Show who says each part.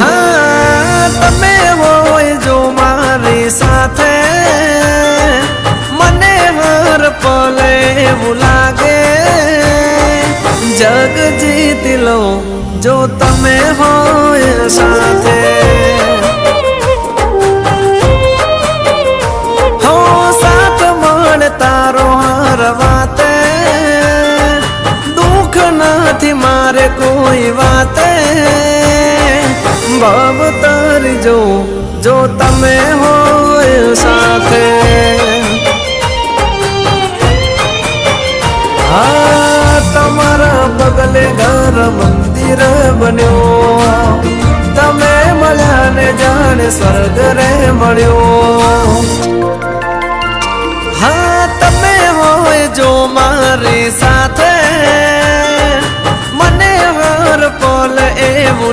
Speaker 1: हाँ तमे होय जो मारी साथे मने हर पले એવું લાગે जग जीत लो जो तमे होय साथे हो साथ मळ तारो हर वाते दुख નથી मारे कोई वाते भव तारी जो तमे होय साथे हाँ तमारा बगले घर मंदिर बन्यो तमे मळ्या ने जाने स्वर्ग रे मळ्यो हाँ तमे होय जो मारी साथे मने हर पल એવું